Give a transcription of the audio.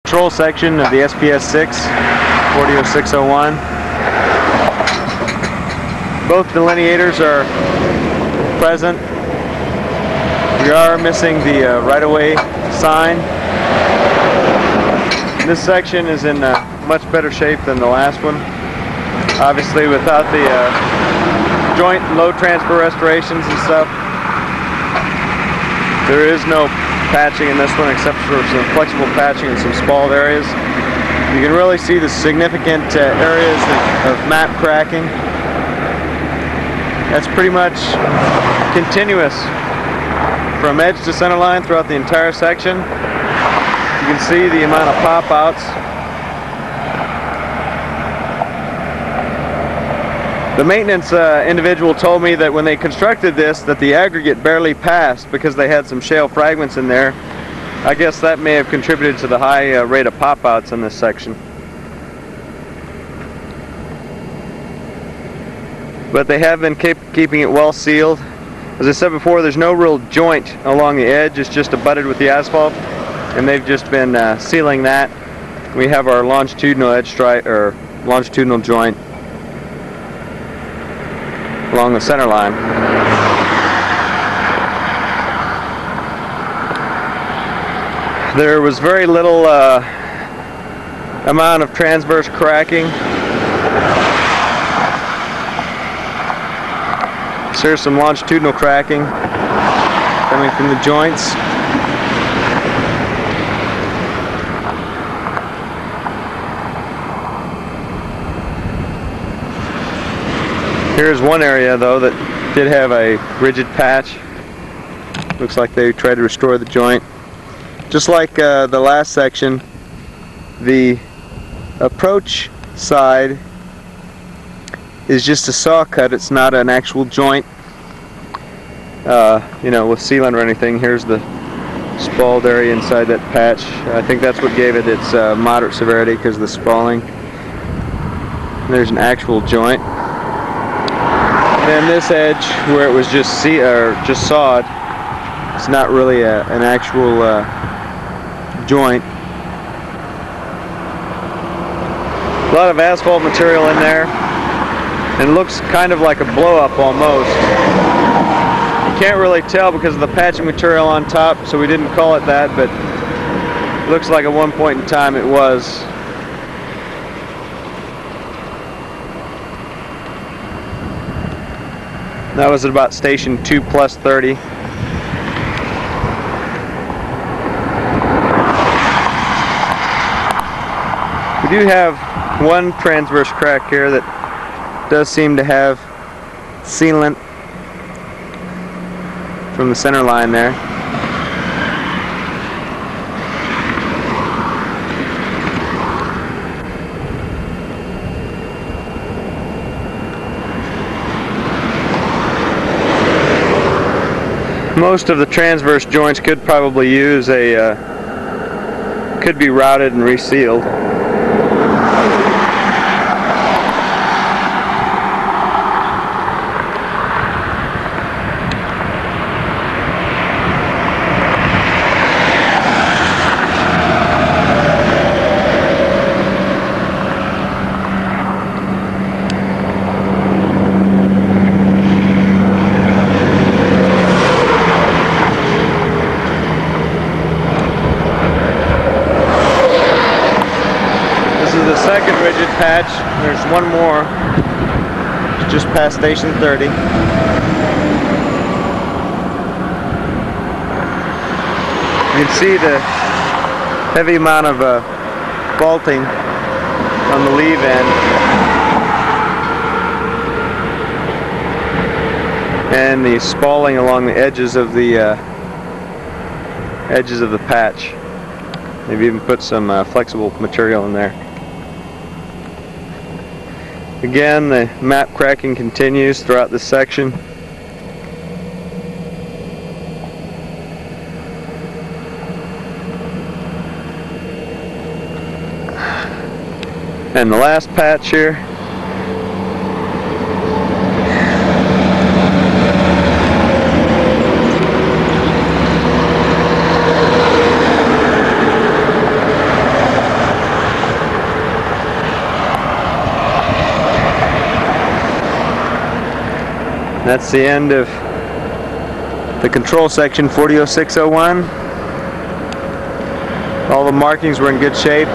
Control section of the SPS-6 400601. Both delineators are present. We are missing the right-of-way sign. This section is in much better shape than the last one. Obviously, without the joint and load transfer restorations and stuff, there is no patching in this one except for some flexible patching in some spalled areas. You can really see the significant areas of map cracking. That's pretty much continuous from edge to center line throughout the entire section. You can see the amount of pop-outs. The maintenance individual told me that when they constructed this, that the aggregate barely passed because they had some shale fragments in there. I guess that may have contributed to the high rate of pop-outs in this section. But they have been keeping it well sealed. As I said before, there's no real joint along the edge. It's just abutted with the asphalt, and they've just been sealing that. We have our longitudinal edge stripe or longitudinal joint along the center line. There was very little amount of transverse cracking. So here's some longitudinal cracking coming from the joints. Here's one area though that did have a rigid patch. Looks like they tried to restore the joint. Just like the last section, the approach side is just a saw cut. It's not an actual joint, you know, with sealant or anything. Here's the spalled area inside that patch. I think that's what gave it its moderate severity, because of the spalling. There's an actual joint. Then this edge, where it was just sawed, it's not really an actual joint. A lot of asphalt material in there, and it looks kind of like a blow-up almost. You can't really tell because of the patching material on top, so we didn't call it that, but it looks like at one point in time it was. That was at about station 2+30. We do have one transverse crack here that does seem to have sealant from the center line there. Most of the transverse joints could probably use could be routed and resealed. Second rigid patch. There's one more. It's just past station 30. You can see the heavy amount of faulting on the leave end, and the spalling along the edges of the patch. They've even put some flexible material in there. Again, the map cracking continues throughout this section. And the last patch here. That's the end of the control section, 400601. All the markings were in good shape.